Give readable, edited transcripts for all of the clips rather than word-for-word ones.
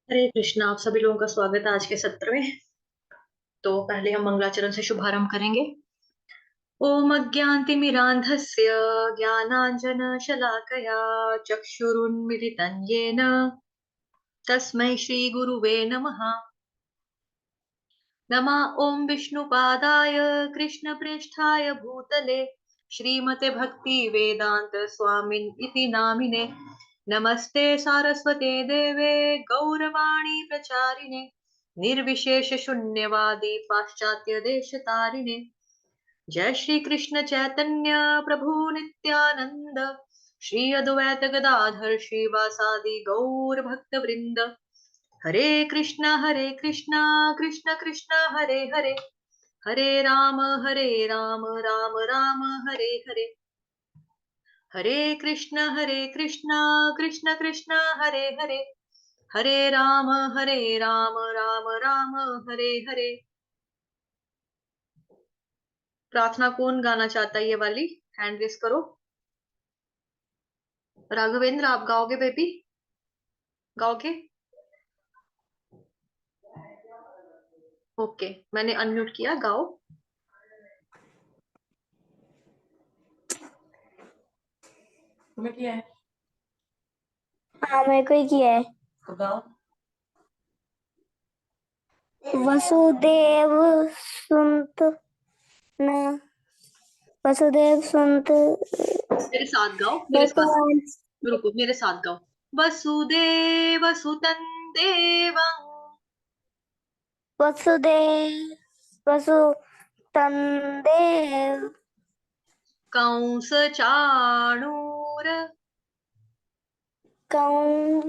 हरे कृष्णा। आप सभी लोगों का स्वागत है आज के सत्र में। तो पहले हम मंगलाचरण से शुभारंभ करेंगे। ओम अज्ञानतिमिरान्धस्य ज्ञानाञ्जनशलाकया चक्षुरुन्मिलितं येन तस्मै श्रीगुरुवे नमः। नमः ओम विष्णुपादाय कृष्णप्रेष्ठाय भूतले श्रीमते भक्ति वेदांत स्वामिन् इति नामिने। नमस्ते सारस्वते देवे गौरवाणी प्रचारिणे निर्विशेष शून्यवादी पाश्चात्य देश तारिणे। जय श्री कृष्ण चैतन्य प्रभु नित्यानंद श्री अद्वैत गदाधर श्रीवासादि गौर भक्त वृंद। हरे कृष्ण कृष्ण कृष्ण हरे हरे हरे राम राम राम हरे हरे। हरे कृष्ण कृष्ण कृष्ण हरे हरे हरे राम राम राम हरे हरे। प्रार्थना कौन गाना चाहता है ये वाली? हैंड रेस करो। राघवेंद्र, आप गाओगे बेबी? गाओगे? ओके, मैंने अनम्यूट किया, गाओ। तुम्हें किया है? हाँ, मेरे को ही किया है। तो गाओ। वसुदेव सुत न वसुदेव सुत मेरे साथ गाओ, मेरे साथ। भगवान रुको, मेरे साथ गाओ। वसुदेव सुतं देवं वसुदेव वसुतन्देव कंस चाणूर कौं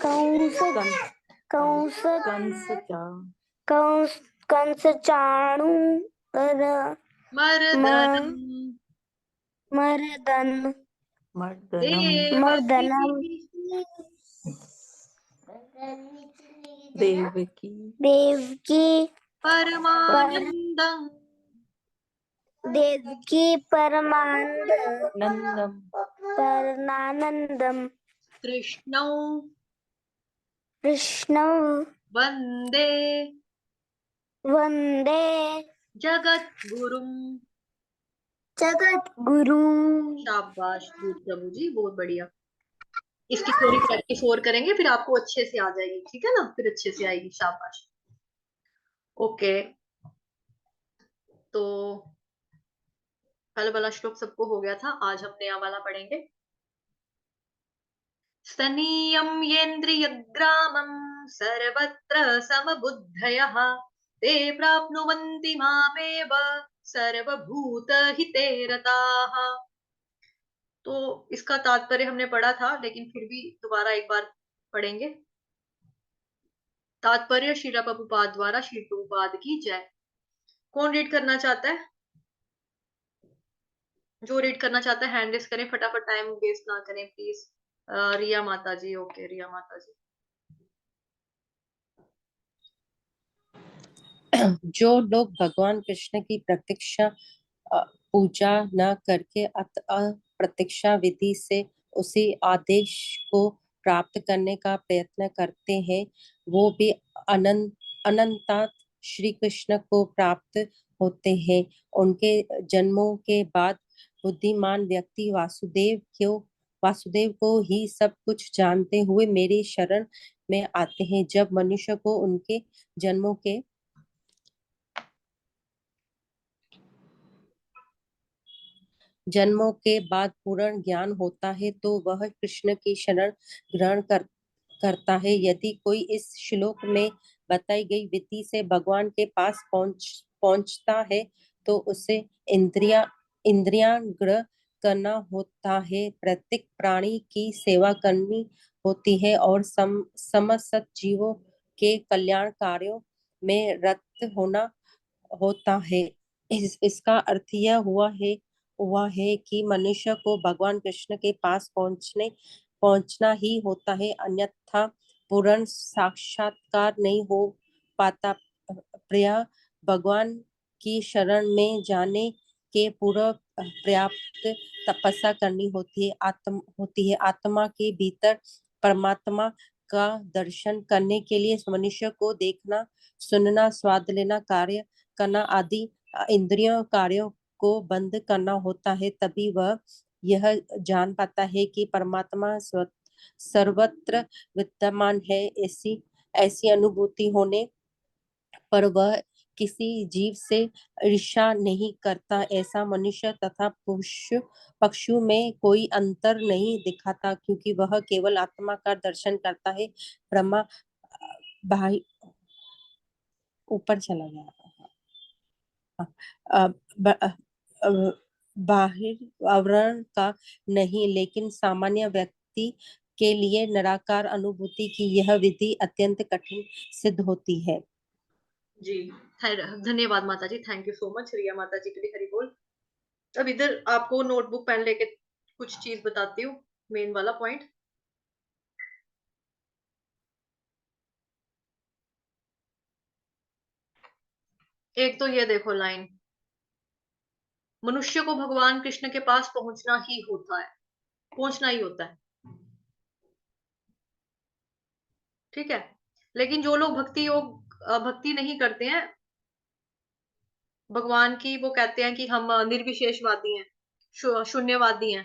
कंस कंस कंस का कंस कंस चाणूर मर्दनम मर्दन मर्दनम मर्दनम देवकी देवकी परमानंदं देवकी परमानंद नंदम परमानंदम कृष्णौ कृष्ण वंदे वंदे जगद्गुरुम। जगत गुरु। शाबाश, गुड प्रभु जी, बहुत बढ़िया। इसकी थोड़ी प्रैक्टिस और करेंगे, फिर आपको अच्छे से आ जाएगी, ठीक है ना? फिर अच्छे से आएगी। शाबाश। ओके, तो कल वाला श्लोक सबको हो गया था, आज हम नया वाला पढ़ेंगे। स्तनीयं येन्द्रियग्रामं सर्वत्र समबुद्धयः ते प्राप्नुवन्ति मामेव सर्वभूतहिते रताः। तो इसका तात्पर्य हमने पढ़ा था, लेकिन फिर भी दोबारा एक बार पढ़ेंगे। तात्पर्य श्रील प्रभुपाद द्वारा, श्री प्रभुपाद की जय। कौन रीड करना चाहता है? जो रीड करना चाहता है हैंड रेस करें, फटाफट, टाइम वेस्ट ना करें प्लीज। रिया माता जी, ओके, रिया माता जी। जो लोग भगवान कृष्ण की प्रतीक्षा पूजा न करके प्रतीक्षा विधि से उसी आदेश को प्राप्त करने का प्रयत्न करते हैं, वो भी अनंतात श्री कृष्ण को प्राप्त होते हैं। उनके जन्मों के बाद बुद्धिमान व्यक्ति वासुदेव को ही सब कुछ जानते हुए मेरी शरण में आते हैं। जब मनुष्य को उनके जन्मों के बाद पूर्ण ज्ञान होता है तो वह कृष्ण की शरण करता है। यदि कोई इस श्लोक में बताई गई विधि से भगवान के पास पहुंचता है तो उसे इंद्रियाग्र करना होता है, प्रत्येक प्राणी की सेवा करनी होती है और समस्त जीवों के कल्याण कार्यों में रत होना होता है। इसका अर्थ यह हुआ है कि मनुष्य को भगवान कृष्ण के पास पहुंचना ही होता है, अन्यथा पूर्ण साक्षात्कार नहीं हो पाता। प्रिय भगवान की शरण में जाने के पूर्व पर्याप्त तपस्या करनी होती है। आत्मा के भीतर परमात्मा का दर्शन करने के लिए मनुष्य को देखना, सुनना, स्वाद लेना, कार्य करना आदि इंद्रियों कार्यों को बंद करना होता है, तभी वह यह जान पाता है कि परमात्मा सर्वत्र विद्यमान है। ऐसी ऐसी अनुभूति होने पर वह किसी जीव से ईर्ष्या नहीं करता। ऐसा मनुष्य तथा पशु में कोई अंतर नहीं दिखाता, क्योंकि वह केवल आत्मा का दर्शन करता है। ब्रह्मा बाह्य ऊपर चला गया बाहिर आवरण का नहीं, लेकिन सामान्य व्यक्ति के लिए निराकार अनुभूति की यह विधि अत्यंत कठिन सिद्ध होती है। जी धन्यवाद माता जी, थैंक यू सो मच। रिया माता जी के लिए हरि बोल। अब इधर आपको नोटबुक पेन लेके कुछ चीज बताती हूँ, मेन वाला पॉइंट। एक तो ये देखो लाइन, मनुष्य को भगवान कृष्ण के पास पहुंचना ही होता है, पहुंचना ही होता है, ठीक है। लेकिन जो लोग भक्ति नहीं करते हैं भगवान की, वो कहते हैं कि हम निर्विशेषवादी हैं, शून्यवादी हैं,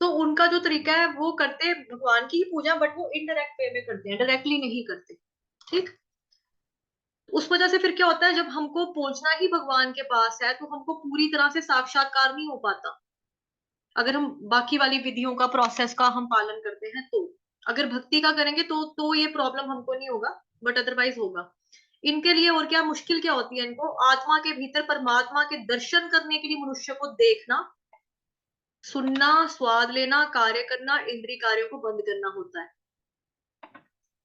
तो उनका जो तरीका है वो करते हैं भगवान की पूजा, बट वो इनडायरेक्ट वे में करते हैं, डायरेक्टली नहीं करते, ठीक। उस वजह से फिर क्या होता है, जब हमको पहुंचना ही भगवान के पास है तो हमको पूरी तरह से साक्षात्कार नहीं हो पाता। अगर हम बाकी वाली विधियों का, प्रोसेस का हम पालन करते हैं तो, अगर भक्ति का करेंगे तो ये प्रॉब्लम हमको नहीं होगा, बट अदरवाइज होगा। इनके लिए और क्या मुश्किल क्या होती है, इनको आत्मा के भीतर परमात्मा के दर्शन करने के लिए मनुष्य को देखना, सुनना, स्वाद लेना, कार्य करना, इंद्रिय कार्यों को बंद करना होता है।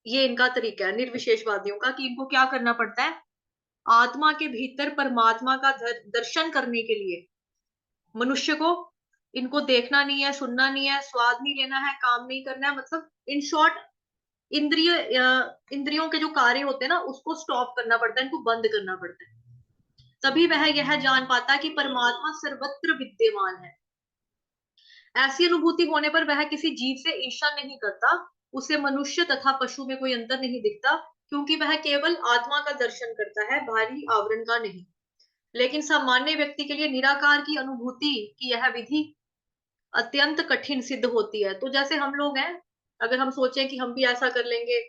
ये इनका तरीका है निर्विशेषवादियों का, कि इनको क्या करना पड़ता है, आत्मा के भीतर परमात्मा का दर्शन करने के लिए मनुष्य को, इनको देखना नहीं है, सुनना नहीं है, स्वाद नहीं लेना है, काम नहीं करना है, मतलब इन शॉर्ट इंद्रियों के जो कार्य होते हैं ना, उसको स्टॉप करना पड़ता है, इनको बंद करना पड़ता है। तभी वह यह जान पाता है कि परमात्मा सर्वत्र विद्यमान है। ऐसी अनुभूति होने पर वह किसी जीव से ईर्ष्या नहीं करता, उसे मनुष्य तथा पशु में कोई अंतर नहीं दिखता, क्योंकि वह केवल आत्मा का दर्शन करता है, बाहरी आवरण का नहीं। लेकिन सामान्य व्यक्ति के लिए निराकार की अनुभूति की यह विधि अत्यंत कठिन सिद्ध होती है। तो जैसे हम लोग हैं, अगर हम सोचें कि हम भी ऐसा कर लेंगे,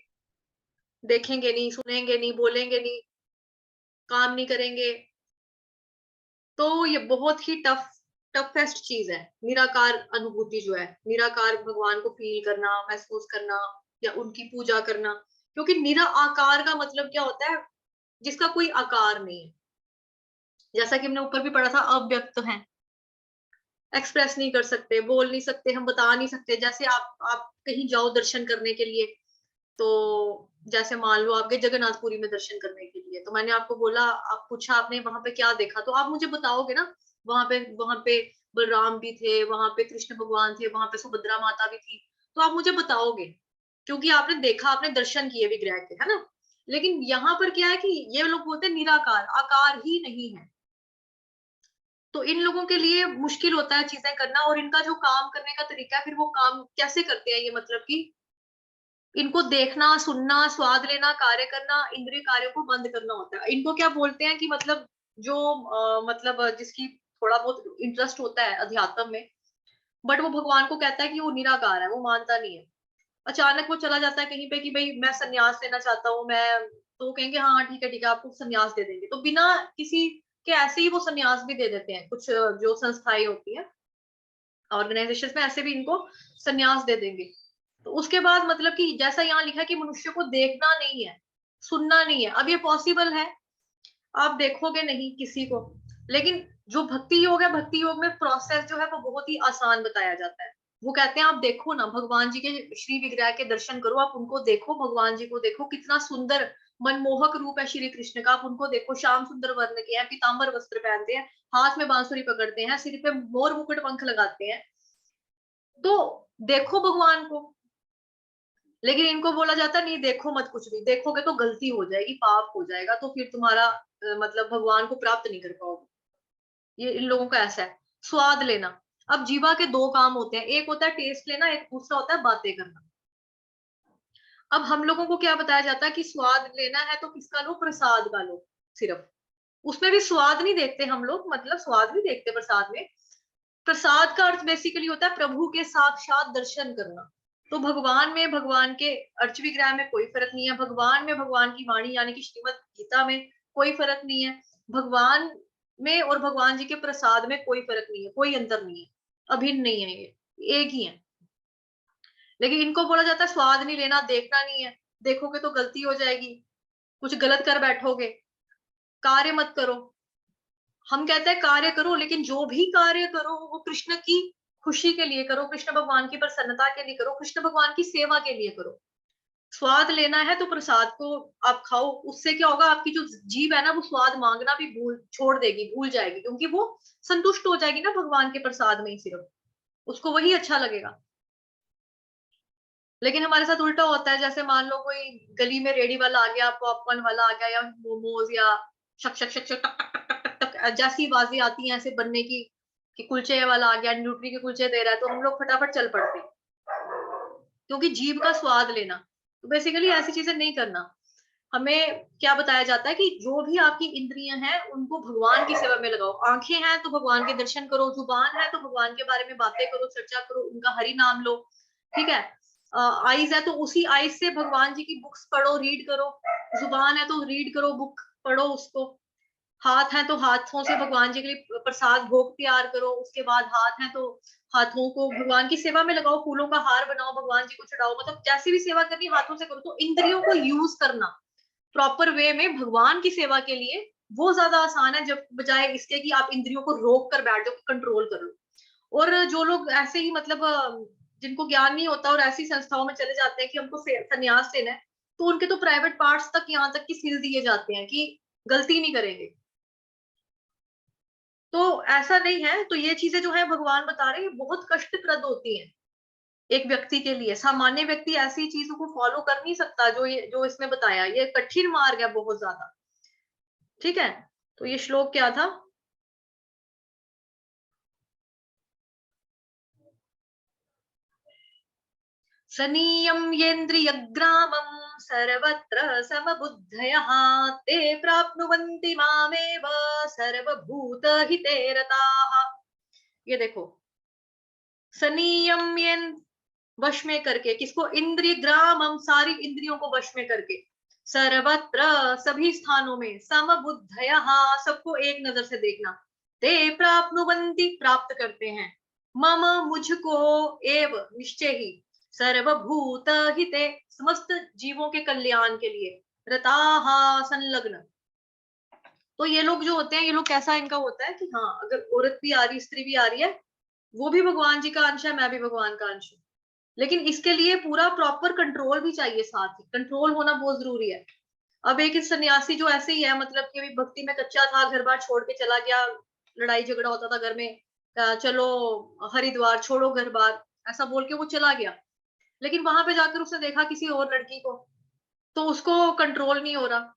देखेंगे नहीं, सुनेंगे नहीं, बोलेंगे नहीं, काम नहीं करेंगे, तो ये बहुत ही टफेस्ट चीज है। निराकार अनुभूति जो है, निराकार भगवान को फील करना, महसूस करना, या उनकी पूजा करना। क्योंकि निरा आकार का मतलब क्या होता है, जिसका कोई आकार नहीं है। जैसा कि हमने ऊपर भी पढ़ा था, अव्यक्त है, एक्सप्रेस नहीं कर सकते, बोल नहीं सकते, हम बता नहीं सकते। जैसे आप कहीं जाओ दर्शन करने के लिए, तो जैसे मान लो आपके जगन्नाथपुरी में दर्शन करने के लिए, तो मैंने आपको बोला, आप पूछा आपने वहां पे क्या देखा, तो आप मुझे बताओगे ना। वहां पे बलराम भी थे, वहां पे कृष्ण भगवान थे, वहां पे सुभद्रा माता भी थी, तो आप मुझे बताओगे, क्योंकि आपने देखा, आपने दर्शन किए विग्रह के, है ना। लेकिन यहाँ पर क्या है कि ये लोग बोलते हैं निराकार, आकार ही नहीं है। तो इन लोगों के लिए मुश्किल होता है चीजें करना, और इनका जो काम करने का तरीका है, फिर वो काम कैसे करते हैं, ये मतलब कि इनको देखना, सुनना, स्वाद लेना, कार्य करना, इंद्रिय कार्यों को बंद करना होता है। इनको क्या बोलते हैं कि मतलब जो मतलब जिसकी थोड़ा बहुत इंटरेस्ट होता है अध्यात्म में, बट वो भगवान को कहता है कि वो निराकार है, वो मानता नहीं है। अचानक वो चला जाता है कहीं पे कि भाई मैं संन्यास लेना चाहता हूँ, मैं, तो वो कहेंगे हाँ ठीक है ठीक है, आपको संन्यास दे देंगे। तो बिना किसी के ऐसे ही वो संन्यास भी दे देते हैं। कुछ जो संस्थाएं होती है, ऑर्गेनाइजेशन में, ऐसे भी इनको संन्यास दे देंगे। तो उसके बाद मतलब कि जैसा यहाँ लिखा है कि मनुष्य को देखना नहीं है, सुनना नहीं है। अब ये पॉसिबल है, आप देखोगे नहीं किसी को, लेकिन जो भक्ति योग है, भक्ति योग में प्रोसेस जो है वो बहुत ही आसान बताया जाता है। वो कहते हैं आप देखो ना, भगवान जी के श्री विग्रह के दर्शन करो, आप उनको देखो, भगवान जी को देखो, कितना सुंदर मनमोहक रूप है श्री कृष्ण का, आप उनको देखो, श्याम सुंदर वर्ण के हैं, पीताम्बर वस्त्र पहनते हैं, हाथ में बांसुरी पकड़ते हैं, सिर पे मोर मुकुट पंख लगाते हैं, तो देखो भगवान को। लेकिन इनको बोला जाता है नहीं, देखो मत, कुछ भी देखोगे तो गलती हो जाएगी, पाप हो जाएगा, तो फिर तुम्हारा मतलब भगवान को प्राप्त नहीं कर पाओगे। ये इन लोगों का ऐसा है। स्वाद लेना, अब जीवा के दो काम होते हैं, एक होता है टेस्ट लेना, एक दूसरा होता है बातें करना। अब हम लोगों को क्या बताया जाता है कि स्वाद लेना है तो किसका लो, प्रसाद का लो सिर्फ। उसमें भी स्वाद नहीं देखते हम लोग, मतलब स्वाद नहीं देखते प्रसाद में। प्रसाद का अर्थ बेसिकली होता है प्रभु के साक्षात दर्शन करना। तो भगवान में, भगवान के अर्च विग्रह में कोई फर्क नहीं है, भगवान में भगवान की वाणी यानी कि श्रीमद् गीता में कोई फर्क नहीं है, भगवान में और भगवान जी के प्रसाद में कोई फर्क नहीं है, कोई अंतर नहीं है, अभिन्न नहीं है, ये एक ही है। लेकिन इनको बोला जाता है स्वाद नहीं लेना, देखना नहीं है, देखोगे तो गलती हो जाएगी, कुछ गलत कर बैठोगे, कार्य मत करो। हम कहते हैं कार्य करो, लेकिन जो भी कार्य करो वो कृष्ण की खुशी के लिए करो, कृष्ण भगवान की प्रसन्नता के लिए करो, कृष्ण भगवान की सेवा के लिए करो। स्वाद लेना है तो प्रसाद को आप खाओ, उससे क्या होगा, आपकी जो जीभ है ना वो स्वाद मांगना भी छोड़ देगी, भूल जाएगी, क्योंकि वो संतुष्ट हो जाएगी ना भगवान के प्रसाद में ही, सिर्फ उसको वही अच्छा लगेगा। लेकिन हमारे साथ उल्टा होता है, जैसे मान लो कोई गली में रेडी वाला आ गया, पॉपकॉर्न वाला आ गया, या मोमोज, या शक शक शक शक टक टक टक टक टक जैसी आवाजें आती हैं ऐसे बनने की, कि कुलचे वाला आ गया, न्यूट्री के कुलचे दे रहा है, तो हम लोग फटाफट चल पड़ते हैं, क्योंकि जीभ का स्वाद लेना। तो बेसिकली ऐसी चीजें नहीं करना। हमें क्या बताया जाता है कि जो भी आपकी इंद्रियां हैं उनको भगवान की सेवा में लगाओ। आंखें हैं तो भगवान के दर्शन करो, जुबान है तो भगवान के बारे में बातें करो, चर्चा करो, उनका हरि नाम लो, ठीक है। आईज है तो उसी आईज से भगवान जी की बुक्स पढ़ो, रीड करो, जुबान है तो रीड करो, बुक पढ़ो उसको, हाथ है तो हाथों से भगवान जी के लिए प्रसाद भोग तैयार करो, उसके बाद हाथ है तो हाथों को भगवान की सेवा में लगाओ, फूलों का हार बनाओ, भगवान जी को चढ़ाओ, मतलब जैसी भी सेवा करनी हाथों से करो। तो इंद्रियों को यूज करना प्रॉपर वे में भगवान की सेवा के लिए वो ज्यादा आसान है, जब बजाय इसके कि आप इंद्रियों को रोक कर बैठ जाओ, कंट्रोल कर लो। और जो लोग ऐसे ही मतलब जिनको ज्ञान नहीं होता और ऐसी संस्थाओं में चले जाते हैं कि हमको संन्यास लेना है, तो उनके तो प्राइवेट पार्ट्स तक यहाँ तक कि सील दिए जाते हैं कि गलती नहीं करेंगे। तो ऐसा नहीं है। तो ये चीजें जो है भगवान बता रहे हैं बहुत कष्टप्रद होती हैं एक व्यक्ति के लिए। सामान्य व्यक्ति ऐसी चीजों को फॉलो कर नहीं सकता जो इसमें बताया, ये कठिन मार्ग है बहुत ज्यादा, ठीक है। तो ये श्लोक क्या था, सनीयम्येन्द्रियग्रामं सर्वत्र समबुद्धयः ते प्राप्नुवन्ति मामेव सर्वभूतहिते रताः। ये देखो, सनीयम्येन वश में करके, किसको, इंद्रिय ग्रामम, सारी इंद्रियों को वश में करके, सर्वत्र सभी स्थानों में, समबुद्धयः सबको एक नजर से देखना, ते प्राप्नुवन्ति प्राप्त करते हैं, मम मुझको, एव निश्चय ही, सर्वभूत हिते समस्त जीवों के कल्याण के लिए, रताः संलग्न। तो ये लोग जो होते हैं, ये लोग कैसा इनका होता है कि हाँ अगर औरत भी आ रही, स्त्री भी आ रही है, वो भी भगवान जी का अंश है, मैं भी भगवान का अंश हूँ, लेकिन इसके लिए पूरा प्रॉपर कंट्रोल भी चाहिए, साथ ही कंट्रोल होना बहुत जरूरी है। अब एक सन्यासी जो ऐसे ही है, मतलब कि अभी भक्ति में कच्चा था, घर बार छोड़ के चला गया, लड़ाई झगड़ा होता था घर में, चलो हरिद्वार छोड़ो घर बार, ऐसा बोल के वो चला गया, लेकिन वहां पे जाकर उसने देखा किसी और लड़की को, तो उसको कंट्रोल नहीं हो रहा।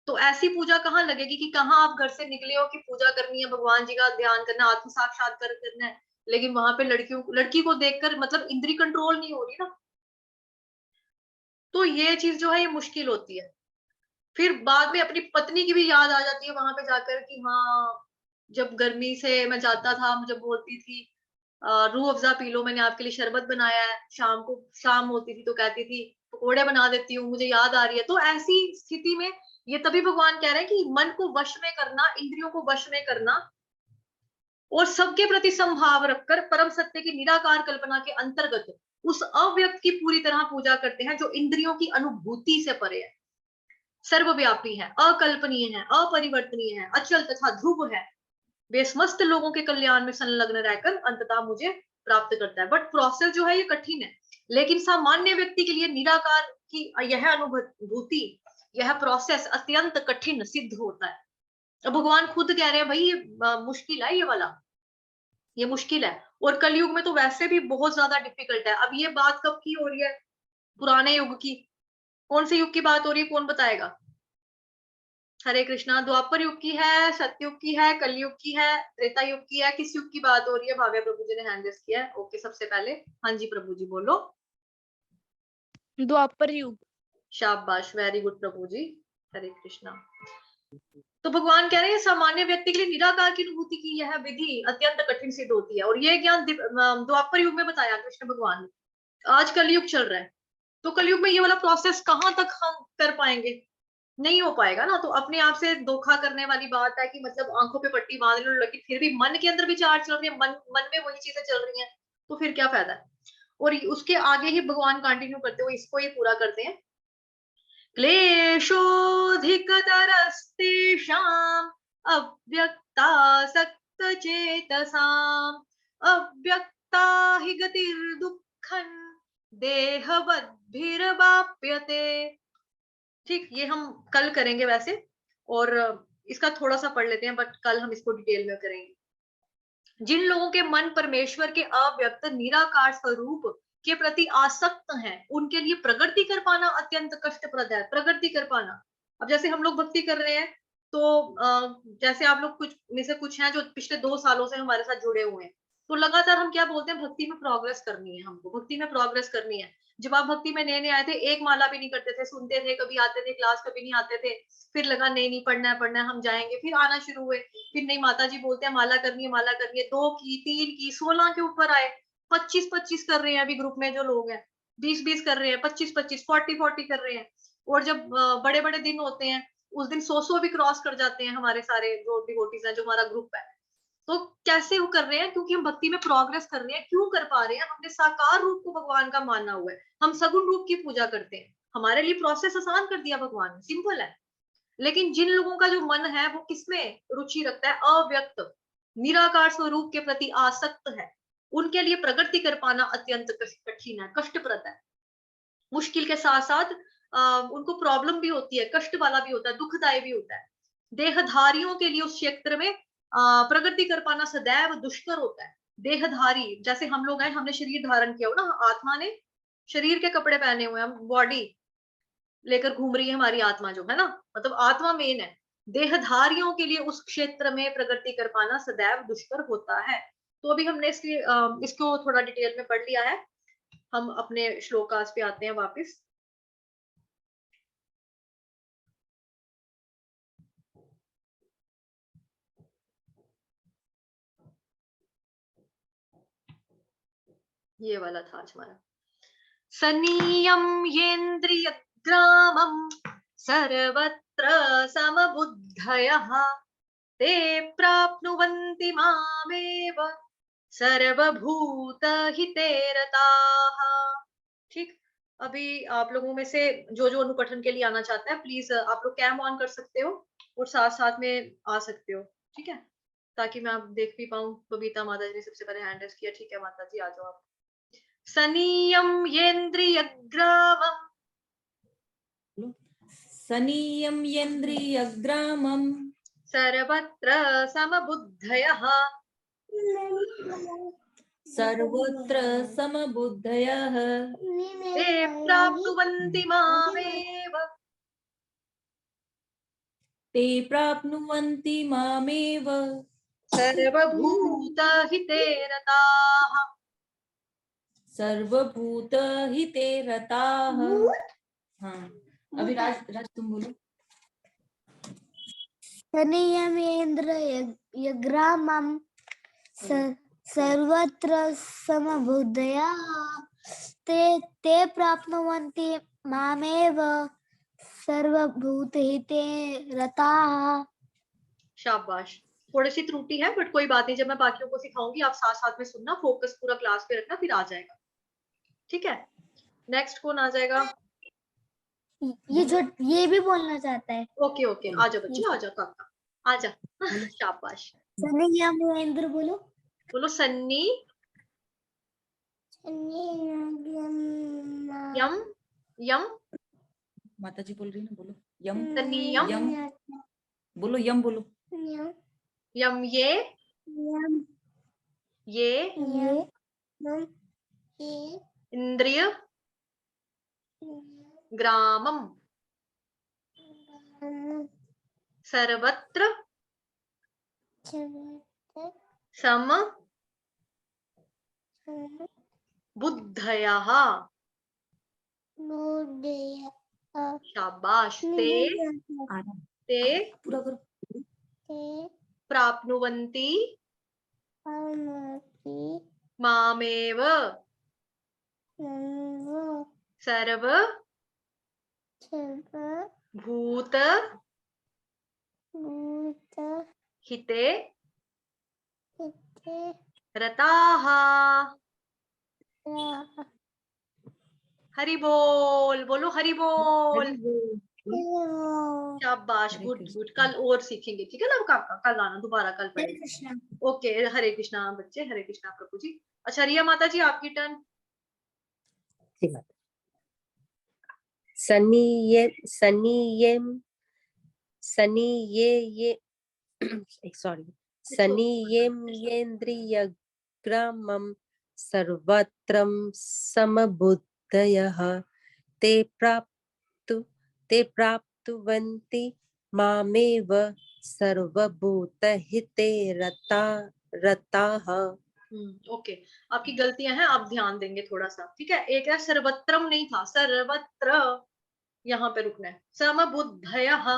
तो ऐसी पूजा कहाँ लगेगी कि कहाँ आप घर से निकले हो कि पूजा करनी है, भगवान जी का ध्यान करना, आत्म साक्षात्कार करना है, लेकिन वहां पे लड़की को देखकर मतलब इंद्री कंट्रोल नहीं हो रही ना। तो ये चीज जो है ये मुश्किल होती है। फिर बाद में अपनी पत्नी की भी याद आ जाती है वहां पे जाकर कि हाँ, जब गर्मी से मैं जाता था, मुझे बोलती थी रूह अफ़ज़ा पी लो, मैंने आपके लिए शरबत बनाया है, शाम को शाम होती थी तो कहती थी पकोड़े बना देती हूँ, मुझे याद आ रही है। तो ऐसी स्थिति में ये तभी भगवान कह रहे हैं कि मन को वश में करना, इंद्रियों को वश में करना, और सबके प्रति समभाव रखकर परम सत्य की निराकार कल्पना के अंतर्गत उस अव्यक्त की पूरी तरह पूजा करते हैं जो इंद्रियों की अनुभूति से परे है, सर्वव्यापी है, अकल्पनीय है, अपरिवर्तनीय है, अचल तथा ध्रुव है। वे समस्त लोगों के कल्याण में संलग्न रहकर अंततः मुझे प्राप्त करता है। बट प्रोसेस जो है ये कठिन है, लेकिन सामान्य व्यक्ति के लिए निराकार की यह अनुभूति, यह प्रोसेस अत्यंत कठिन सिद्ध होता है। अब भगवान खुद कह रहे हैं भाई ये मुश्किल है, ये वाला ये मुश्किल है, और कलयुग में तो वैसे भी बहुत ज्यादा डिफिकल्ट है। अब ये बात कब की हो रही है, पुराने युग की, कौन से युग की बात हो रही है, कौन बताएगा। हरे कृष्णा, द्वापर युग की है, सतयुग की है, कलयुग की है, त्रेता युग की है, किस युग की बात हो रही है। भाव्या प्रभु जी ने हैंड रेस किया है, ओके सबसे पहले। हाँ जी प्रभु जी बोलो। द्वापर युग। शाबाश, वेरी गुड प्रभु जी, हरे कृष्णा। तो भगवान कह रहे हैं सामान्य व्यक्ति के लिए निराकार की अनुभूति की यह विधि अत्यंत कठिन सिद्ध होती है, और यह ज्ञान द्वापर युग में बताया कृष्ण भगवान ने। आज कलयुग चल रहा है, तो कलयुग में ये वाला प्रोसेस कहाँ तक हम कर पाएंगे? नहीं हो पाएगा ना। तो अपने आप से धोखा करने वाली बात है कि मतलब आंखों पे पट्टी बांध लो, लेकिन फिर भी मन के अंदर विचार चल रहे हैं, मन में वही चीजें चल रही हैं, तो फिर क्या फायदा है? और उसके आगे ही भगवान कंटिन्यू करते हुए इसको ही पूरा करते हैं। क्लेशोऽधिकतरस्तेषाम् अव्यक्तासक्तचेतसाम् अव्यक्ता हि गतिर्दुःखं देहवद्भिर्वाप्यते। ठीक, ये हम कल करेंगे वैसे, और इसका थोड़ा सा पढ़ लेते हैं, बट कल हम इसको डिटेल में करेंगे। जिन लोगों के मन परमेश्वर के अव्यक्त निराकार स्वरूप के प्रति आसक्त हैं, उनके लिए प्रगति कर पाना अत्यंत कष्टप्रद है। प्रगति कर पाना, अब जैसे हम लोग भक्ति कर रहे हैं, तो जैसे आप लोग कुछ में से कुछ हैं जो पिछले 2 सालों से हमारे साथ जुड़े हुए हैं, तो लगातार हम क्या बोलते हैं, भक्ति में प्रोग्रेस करनी है, हमको भक्ति में प्रोग्रेस करनी है। जब आप भक्ति में नए नए आए थे, एक माला भी नहीं करते थे, सुनते थे, कभी आते थे क्लास, कभी नहीं आते थे, फिर लगा नहीं पढ़ना है हम जाएंगे, फिर आना शुरू हुए, फिर नहीं माता जी बोलते हैं माला करनी है, माला करनी है, 2 की 3 की 16 के ऊपर आए, 25 कर रहे हैं अभी ग्रुप में जो लोग हैं, 20 कर रहे हैं, 25 40 कर रहे हैं। और जब बड़े बड़े दिन होते हैं, उस दिन 100 भी क्रॉस कर जाते हैं हमारे सारे जो डिवोटीज हैं, जो हमारा ग्रुप है। तो कैसे वो कर रहे हैं? क्योंकि हम भक्ति में प्रोग्रेस कर रहे हैं। क्यों कर पा रहे हैं? हमने साकार रूप को भगवान का माना हुआ है, हम सगुण रूप की पूजा करते हैं। हमारे लिए प्रोसेस आसान कर दिया भगवान ने, सिंपल है। लेकिन जिन लोगों का जो मन है वो किसमें रुचि रखता है, अव्यक्त निराकार स्वरूप के प्रति आसक्त है, उनके लिए प्रगति कर पाना अत्यंत कठिन है, कष्टप्रद है। मुश्किल के साथ साथ उनको प्रॉब्लम भी होती है, कष्ट वाला भी होता है, दुखदायी भी होता है। देहधारियों के लिए उस क्षेत्र में प्रगति कर पाना सदैव दुष्कर होता है। देहधारी जैसे हम लोग हैं, हमने शरीर धारण किया हो ना, आत्मा ने शरीर के कपड़े पहने हुए हैं, बॉडी लेकर घूम रही है हमारी आत्मा, जो है ना, मतलब आत्मा मेन है। देहधारियों के लिए उस क्षेत्र में प्रगति कर पाना सदैव दुष्कर होता है। तो अभी हमने इसको थोड़ा डिटेल में पढ़ लिया है, हम अपने श्लोकास पे आते हैं वापस। ये वाला था आज हमारा, सनियम येन्द्रिय ग्रामम सर्वत्र समबुद्धयः ते प्राप्नुवन्ति मामेव सर्वभूतहिते रताः। ठीक, अभी आप लोगों में से जो जो अनुपठन के लिए आना चाहता है, प्लीज आप लोग कैम ऑन कर सकते हो और साथ साथ में आ सकते हो, ठीक है, ताकि मैं आप देख भी पाऊं। बबीता माता जी ने सबसे पहले हैंड रेस किया, ठीक है माता जी, आ जाओ आप। सनियम येन्द्रियग्रामम, सनियम येन्द्रियग्रामम सर्वत्र समबुद्धयः सर्वत्र समबुद्धयः ते प्राप्नुवन्ति मामेव ते प्राप्नुवन्ति मामेव सर्वभूतहिते रताः। सर्वभूतहिते रताः। हाँ, अभी राज तुम बोलो। संयमेन्द्र यग्रामं सर्वत्र समबुद्धयः ते प्राप्नुवन्ति मामेव सर्वभूतहिते रताः। शाबाश, थोड़ी सी त्रुटि है बट कोई बात नहीं, जब मैं बाकियों को सिखाऊंगी आप साथ साथ में सुनना, फोकस पूरा क्लास पे रखना, फिर आ जाएगा, ठीक है। नेक्स्ट कौन आ जाएगा? ये भी बोलना चाहता है। ओके ओके, आ जाओ बच्चे, आ जाओ काका, आ जा। शाबाश, संयमेन्द्र बोलो। बोलो सन्नी यम यम, माता जी बोल रही ना, बोलो यम। सन्नियम यम बोलो, यम बोलो। यम ये इंद्रिय ग्रामम सर्वत्र सम बुद्धयः बुद्धया शाबाश। ते आधा ते पूरा करो। ते प्राप्नुवन्ति प्राप्नुवन्ति मामेव सर्व सर्व भूत भूत हिते हिते रताः। रताः। हरि बोल, बोलो हरि बोल। हरि बोल। शाबाश, हरे गुड कृष्ण। गुड। कल और सीखेंगे, ठीक है ना काका? कल आना दोबारा, कल हरे पढ़ेंगे। कृष्णा। ओके, हरे कृष्णा बच्चे, हरे कृष्णा प्रभु जी। अच्छा रिया माता जी, आपकी टर्न। सनीयेन्द्रियग्रामं सर्वत्र समबुद्धयः ते प्राप्नुवन्ति मामेव सर्वभूतहिते रताः। ओके, आपकी गलतियां हैं, आप ध्यान देंगे थोड़ा सा, ठीक है? एक है सर्वत्रम, नहीं था, सर्वत्र, यहाँ पे रुकना है। समबुद्धयः,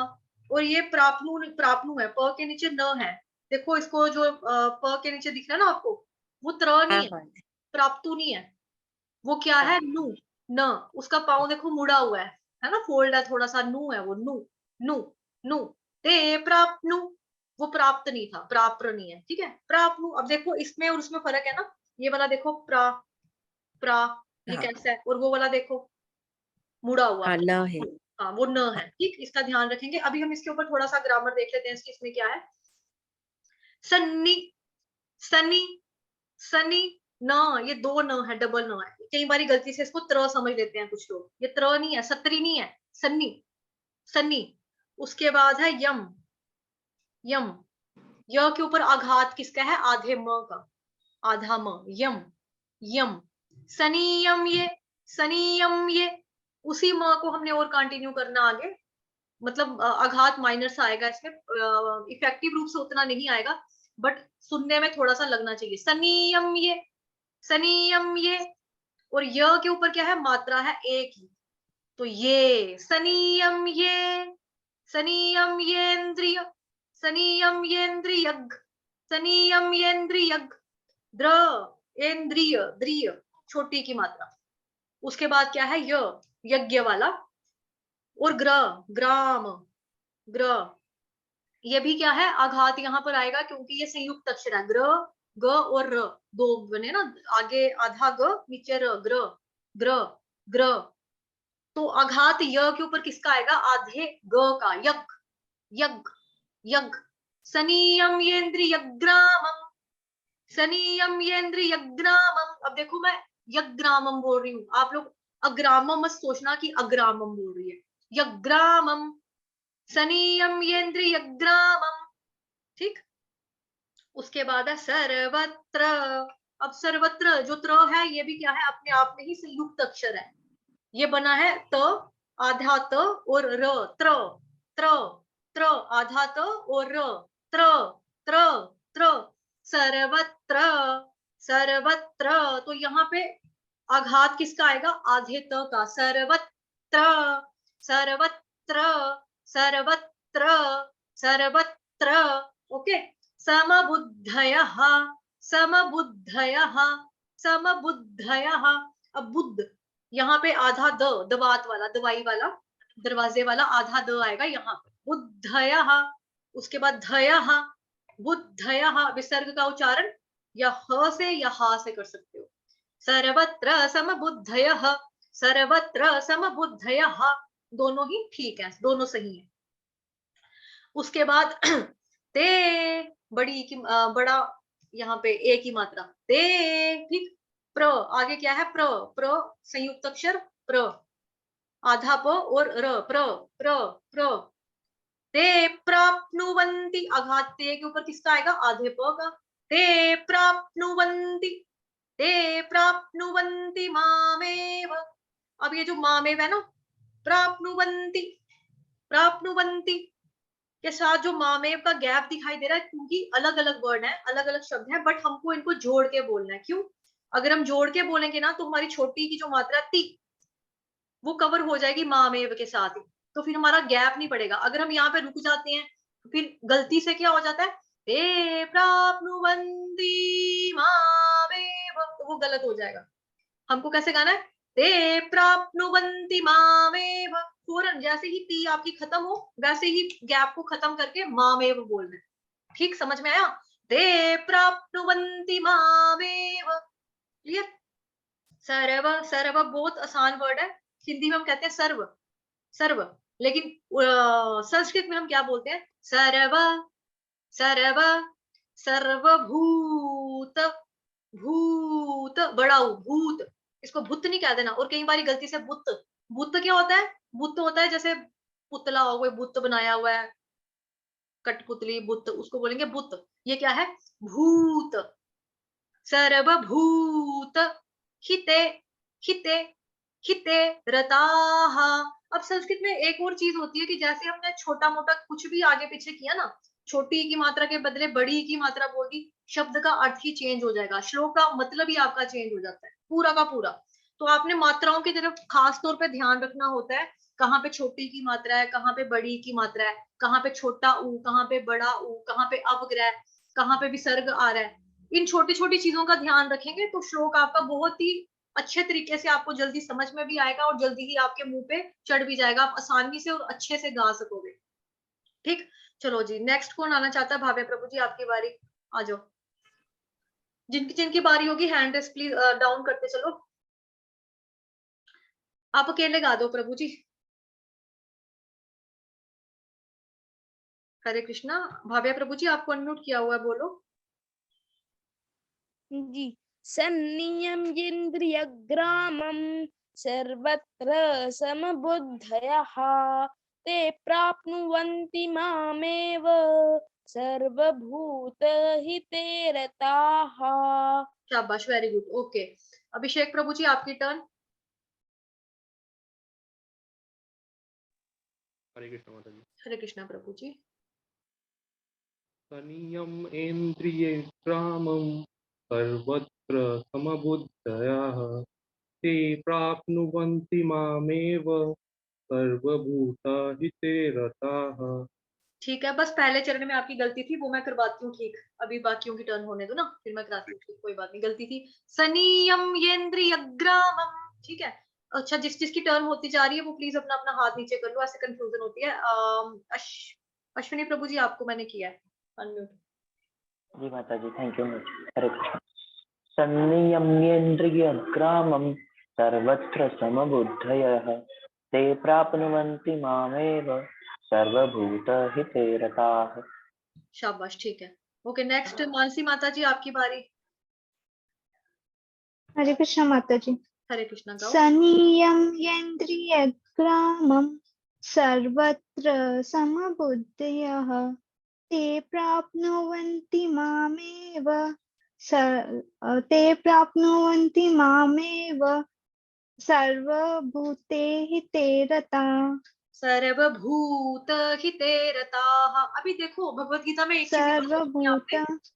और ये प्राप्नु प्राप्नु है, प के नीचे न है। देखो इसको, जो प के नीचे दिख रहा है ना आपको, वो त्र नहीं है, प्राप्तु नहीं है, वो क्या है? नु, न। उसका पाँव देखो मुड़ा हुआ है ना, फोल्ड है थोड़ा सा, नु है वो, नु नु नु। ते प्राप्नु, वो प्राप्त नहीं था, प्राप्र नहीं है, ठीक है? प्राप्नु। अब देखो इसमें और उसमें फर्क है ना, ये वाला देखो प्रा प्रा, ये कैसा है, और वो वाला देखो मुड़ा हुआ। हाँ, न है। हाँ, वो न है, ठीक, इसका ध्यान रखेंगे। अभी हम इसके ऊपर थोड़ा सा ग्रामर देख लेते हैं, इसमें क्या है। सन्नी, सनी, सनी, न, ये दो न है, डबल न है। कई बारी गलती से इसको त्र समझ लेते हैं कुछ लोग, ये त्र नहीं है, सत्री नहीं है, सन्नी, सन्नी। उसके बाद है यम, यम, य के ऊपर आघात किसका है? आधे म का, आधा म, यम, यम। सनीयम, ये सनीयम, ये उसी म को हमने और कंटिन्यू करना आगे, मतलब आघात माइनर सा आएगा इसमें, इफेक्टिव रूप से उतना नहीं आएगा, बट सुनने में थोड़ा सा लगना चाहिए। सनीयम, ये सनीयम, ये, और य के ऊपर क्या है? मात्रा है एक ही, तो ये सनीयम, ये सनीयम, येन्द्रिय, सनीयम येन्द्रियग, सनीयम येन्द्रियग, द्र, इंद्रिय, द्रिय, छोटी की मात्रा। उसके बाद क्या है? य, यज्ञ वाला, और ग्र, ग्राम, ग्र, ये भी क्या है? आघात यहाँ पर आएगा, क्योंकि ये संयुक्त अक्षर है। ग्र, ग और र, दो बने ना, आगे आधा ग, नीचे र, ग्र, ग्र, ग्र। तो आघात य के ऊपर किसका आएगा? आधे ग का, यज्ञ, यज्ञ, यज्ञ। सनीयम येन्द्रियग्रामम, सनीयम येन्द्रियग्रामम। अब देखो मैं यग्रामम बोल रही हूँ, आप लोग अग्रामम मत सोचना कि अग्रामम बोल रही है, यग्रामम, सनीयम येन्द्रियग्रामम, ठीक। उसके बाद है सर्वत्र। अब सर्वत्र जो त्र है, ये भी क्या है? अपने आप में ही संयुक्त अक्षर है, ये बना है त, आधा त और र, त्र, त्र, त्र, आधा त और र, त्र, त्र, त्र, सर्वत्र, सर्वत्र। तो यहाँ पे आघात किसका आएगा? आधे त का, सर्वत्र, सर्वत्र, सर्वत्र, सर्वत्र। ओके, समबुद्धयः, समबुद्धयः, समबुद्धयः। अब बुद्ध, यहाँ पे आधा द, दवात वाला, दवाई वाला, दरवाजे वाला आधा द आएगा यहाँ पे, बुद्धयः। उसके बाद धयः, बुद्धयः। विसर्ग का उच्चारण या ह से या हा से कर सकते हो। सर्वत्र समबुद्धयः, सर्वत्र समबुद्धयः, दोनों ही ठीक है, दोनों सही है। उसके बाद ते, बड़ी की बड़ा, यहाँ पे ए की मात्रा, ते, ठीक। प्र, आगे क्या है? प्र, प्र संयुक्त अक्षर, प्र, आधा प और र, प्र, प्र, प्र। ते प्राप्नुवन्ति, आघात ते के ऊपर किसका आएगा? आधे प का, ते प्राप्नुवन्ति, ते प्राप्नुवन्ति मामेव। अब ये जो मामेव है ना, प्राप्नुवन्ति, प्राप्नुवन्ति के साथ जो मामेव का गैप दिखाई दे रहा है, क्योंकि अलग अलग वर्ड है, अलग अलग शब्द है, बट हमको इनको जोड़ के बोलना है। क्यों? अगर हम जोड़ के बोलेंगे ना, तो हमारी छोटी की जो मात्रा ती, वो कवर हो जाएगी मामेव के साथ ही, तो फिर हमारा गैप नहीं पड़ेगा। अगर हम यहाँ पे रुक जाते हैं तो फिर गलती से क्या हो जाता है, ते प्राप्नुवन्ति मामेव, तो वो गलत हो जाएगा। हमको कैसे गाना है, ते प्राप्नुवन्ति मामेव, फौरन जैसे ही टी आपकी खत्म हो वैसे ही गैप को खत्म करके मामेव बोलना है। ठीक, समझ में आया? ते प्राप्नुवन्ति मामेव। क्लियर? सर्व, सर्व बहुत आसान वर्ड है, हिंदी में हम कहते हैं सर्व, सर्व, लेकिन संस्कृत में हम क्या बोलते हैं, सर्व, सर्व, सर्वभूत, भूत, बड़ा ऊ, भूत, इसको भूत नहीं कह देना। और कई बार गलती से बुत, बुत क्या होता है, बुत होता है जैसे पुतला हो, कोई बुत बनाया हुआ है, कठपुतली, बुत, उसको बोलेंगे बुत। ये क्या है, भूत। सर्वभूत हिते, हिते, हिते रताः। अब संस्कृत में एक और चीज होती है कि जैसे हमने छोटा मोटा कुछ भी आगे पीछे किया ना, छोटी की मात्रा के बदले बड़ी की मात्रा बोल दी, शब्द का अर्थ ही चेंज हो जाएगा, श्लोक का मतलब ही आपका चेंज हो जाता है पूरा का पूरा। तो आपने मात्राओं की तरफ खास तौर पे ध्यान रखना होता है, कहाँ पे छोटी की मात्रा है, कहाँ पे बड़ी की मात्रा है, कहाँ पे छोटा ऊ, कहाँ पे बड़ा ऊ, कहाँ पे अपग्रह, कहाँ पे विसर्ग आ रहा है। इन छोटी छोटी चीजों का ध्यान रखेंगे तो श्लोक आपका बहुत ही अच्छे तरीके से आपको जल्दी समझ में भी आएगा और जल्दी ही आपके मुंह पे चढ़ भी जाएगा, आप आसानी से और अच्छे से गा सकोगे। ठीक, चलो जी, नेक्स्ट कौन आना चाहता है? भावे प्रभु जी, आपकी बारी, आ जाओ। जिनकी जिनकी बारी होगी हैंड रेस प्लीज डाउन करते चलो। आप अकेले गा दो प्रभु जी। हरे कृष्णा, भावे प्रभु जी आपको अनम्यूट किया हुआ है, बोलो। जी, सन्नियम्येन्द्रियग्रामं सर्वत्र समबुद्धयः ते प्राप्नुवन्ति मामेव सर्वभूतहिते रताः। शाबाश, वेरी गुड, ओके। अभिषेक प्रभु जी आपकी टर्न। हरे कृष्ण माता जी। हरे कृष्णा प्रभु जी। सनियम इन्द्रियग्रामं सर्वत्र समबुद्धयः ते प्राप्नुवन्ति मामेव सर्वभूतहिते रताः। ठीक है, बस पहले चरण में आपकी गलती थी, वो मैं करवाती हूँ ठीक। अभी बाकियों की टर्न होने दो ना, फिर मैं कराती हूँ ठीक, कोई बात नहीं, गलती थी। सनियम येन्द्रियग्रामम, ठीक है। अच्छा, जिस जिसकी टर्न होती जा रही है वो प्लीज अपना अपना हाथ नीचे कर लो, ऐसे कंफ्यूजन होती है। अश्विनी प्रभु जी आपको मैंने किया है अनम्यूट। जी माता जी, थैंक यू मच। हरे कृष्ण। सन्नियम्येन्द्रियग्रामं सर्वत्र समबुद्धयः ते प्राप्नुवन्ति मामेव सर्वभूतहिते रताः। शाबाश, ठीक है, ओके। नेक्स्ट मानसी माता जी आपकी बारी। हरे कृष्ण माता जी। हरे कृष्णा, गाओ। सनियम्येन्द्रियग्रामं सर्वत्र समबुद्धयः ते प्राप्नुवन्ति मामेव सर्वभूतेहिते रताः। सर्वभूत हिते रताः। अभी देखो भगवत गीता में एक चीज सर्वभूत,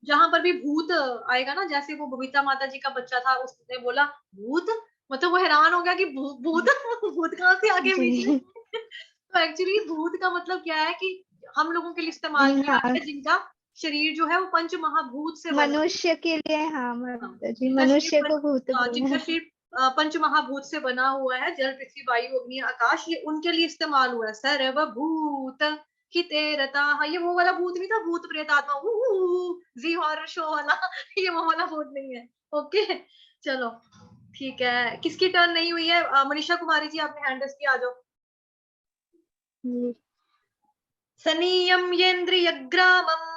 जहां पर भी भूत आएगा ना, जैसे वो बबीता माता जी का बच्चा था, उसने बोला भूत, मतलब वो हैरान हो गया कि भूत भूत कहाँ से आ गया बीच में। तो एक्चुअली भूत का मतलब क्या है कि हम लोगों के लिए इस्तेमाल किया हाँ, है, जिनका शरीर जो है वो पंच महाभूत से बना। मनुष्य के लिए, हाँ माता जी, जिनका मनुष्य शरीर को भूत जिनका बोला। शरीर पंच महाभूत से बना हुआ है, जल पृथ्वी वायु अग्नि आकाश, ये उनके लिए इस्तेमाल हुआ है। सर्वभूत हिते रताः, ये वो वाला भूत नहीं था, भूत प्रेत आत्मा जी हॉरर शो वाला, ये वो वाला भूत नहीं है। ओके, चलो ठीक है। किसकी टर्न नहीं हुई है? मनीषा कुमारी जी आपने हैंड रेस किया, आ जाओ। सनियम्येन्द्रियग्रामम्।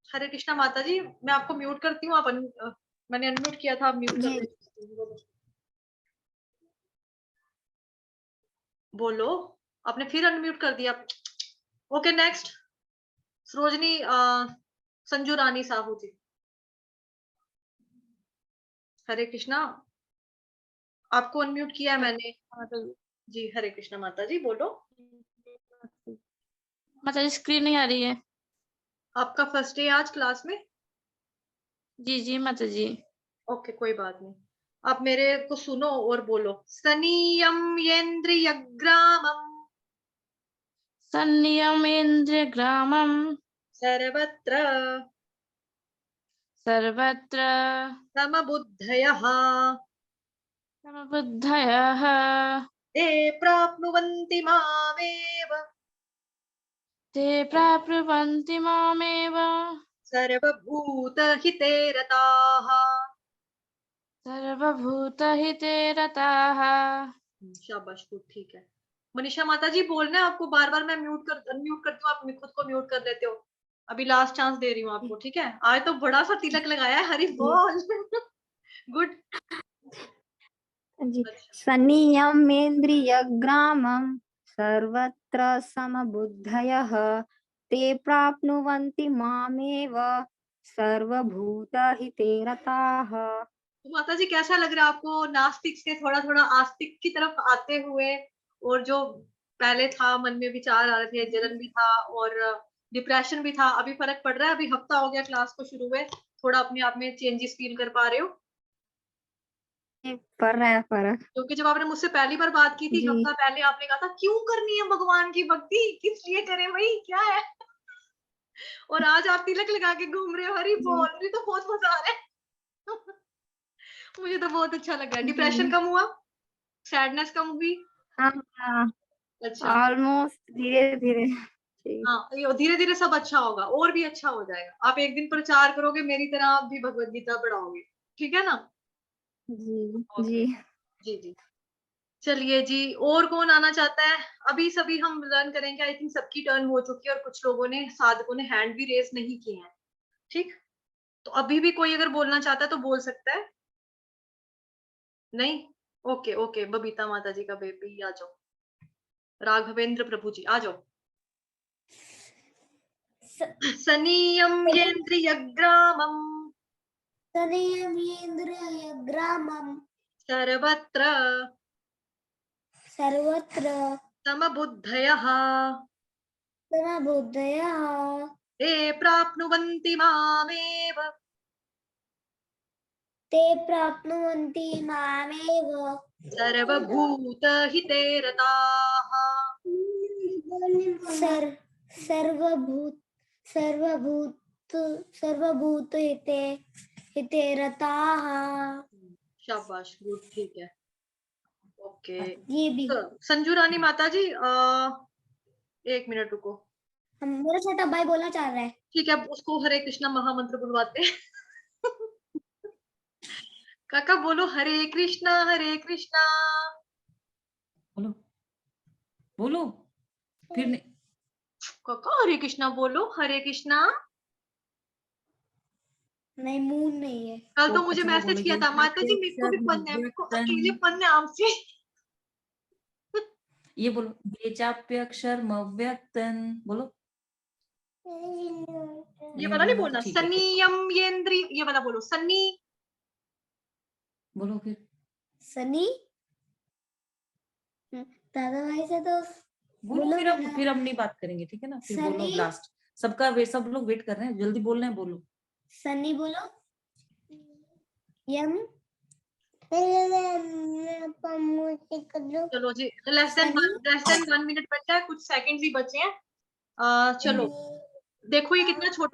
हरे कृष्णा माता जी, मैं आपको म्यूट करती हूँ, आप मैंने अनम्यूट किया था, आप म्यूट कर दीजिए। बोलो, आपने फिर अनम्यूट कर दिया। ओके, नेक्स्ट सरोजनी संजू रानी साहू जी। हरे कृष्णा, आपको अनम्यूट किया है मैंने। जी हरे कृष्णा माता जी, बोलो। माता जी स्क्रीन नहीं आ रही है। आपका फर्स्ट डे आज क्लास में? जी जी माता जी। ओके, कोई बात नहीं। आप मेरे को सुनो और बोलो। सनियम येन्द्रियग्रामम संयमेन्द्रियग्रामं सर्वत्र सर्वत्र समबुद्धयः समबुद्धयः ते प्राप्नुवन्ति मामेव ते प्राप्नुवन्ति मामेव सर्वभूतहिते रताः। सर्वभूतहिते रताः। शाबाश, गुड, ठीक है। मनीषा माता जी बोलना है आपको, बार बार मैं अनम्यूट करती हूँ, आप खुद को म्यूट कर लेते हो। अभी लास्ट चांस दे रही हूँ आपको, ठीक है। आज तो बड़ा सा तिलक लगाया है, हरी बोल। गुड। जी। अच्छा, संयमेन्द्रियग्रामं सर्वत्र समबुद्धयः ते प्राप्नुवन्ति मामेव सर्वभूतहिते रताः। तो माता जी कैसा लग रहा है आपको नास्तिक से थोड़ा थोड़ा आस्तिक की तरफ आते हुए? और जो पहले था मन में विचार आ रहे थे, जलन भी था और डिप्रेशन भी था, अभी फर्क पड़ रहा है? अभी हफ्ता हो गया क्लास को शुरू हुए, थोड़ा अपने आप में चेंजेस फील कर पा रहे हो? पड़ रहा है फर्क। क्योंकि जब आपने मुझसे पहली बार बात की थी जी। हफ्ता पहले, आपने कहा था क्यों करनी है भगवान की भक्ति, किस लिए करें भाई, क्या है? और आज आप तिलक लगा के घूम रहे हो, हरी जी। बोल रही, तो बहुत मजा आ रहा है। मुझे तो बहुत अच्छा लग रहा है। डिप्रेशन जी। कम हुआ? सैडनेस कम हुई? हाँ हाँ, अच्छा, ऑलमोस्ट धीरे धीरे। जी। हाँ, ये धीरे धीरे सब अच्छा होगा, और भी अच्छा हो जाएगा। आप एक दिन प्रचार करोगे मेरी तरह, आप भी भगवत गीता पढ़ाओगे, ठीक है ना? जी। ओके, जी। जी जी। चलिए जी, और कौन आना चाहता है? अभी सभी हम लर्न करेंगे, आई थिंक सबकी टर्न हो चुकी है, और कुछ लोगों ने, साधकों ने हैंड भी रेज नहीं किए हैं, ठीक। तो अभी भी कोई अगर बोलना चाहता है तो बोल सकता है। नहीं? ओके ओके, बबीता माता जी का बेबी, आ जाओ। राघवेंद्र प्रभु जी, आ जाओ। सनीयम येन्द्रियग्रामम संयमेन्द्रियग्रामं सर्वत्र सर्वत्र समबुद्धयः समबुद्धयः ते प्राप्नुवन्ति मामेव ते प्राप्नुवन्ति मामेव सर्वभूतहिते रताः। सर्वभूत सर्वभूत सर्वभूतहिते हिते रताः। शाबाश, गुड, ठीक है। ओके, ये भी तो संजू रानी माता जी, 1 मिनट रुको। मेरा छोटा भाई बोलना चाह रहा है। ठीक है, उसको हरे कृष्णा महामंत्र बुलवाते हैं। काका बोलो हरे कृष्णा हरे कृष्णा। बोलो बोलो फिर नहीं। काका हरे कृष्णा बोलो, हरे कृष्णा। नहीं, मून नहीं है। कल तो वो मुझे अच्छा वो मैसेज किया बोलेंगे था, माता जी मेरे को भी पढ़ना है, मेरे को अकेले पढ़ना है आपसे। ये बोलो बेचाप्यक्षर मव्यक्तन बोलो। ये नहीं वाला नहीं बोलना बोलना, तो ठीक है सनीयम येन्द्री, ये वाला बोलो, सनी। बोलो फिर सनी दादा भाई से तो बोलो बोलो फिर हम नहीं बात करेंगे, ठीक है ना? फिर बोलो सनी लास्ट। सब लोग वेट कर रहे हैं, जल्दी बोलना है, बोलो। सनी बोलो। यम चलो जी, लेस देन सनी 1 मिनट बचा है, कुछ सेकंड्स ही बचे हैं। चलो देखो ये कितना छोटा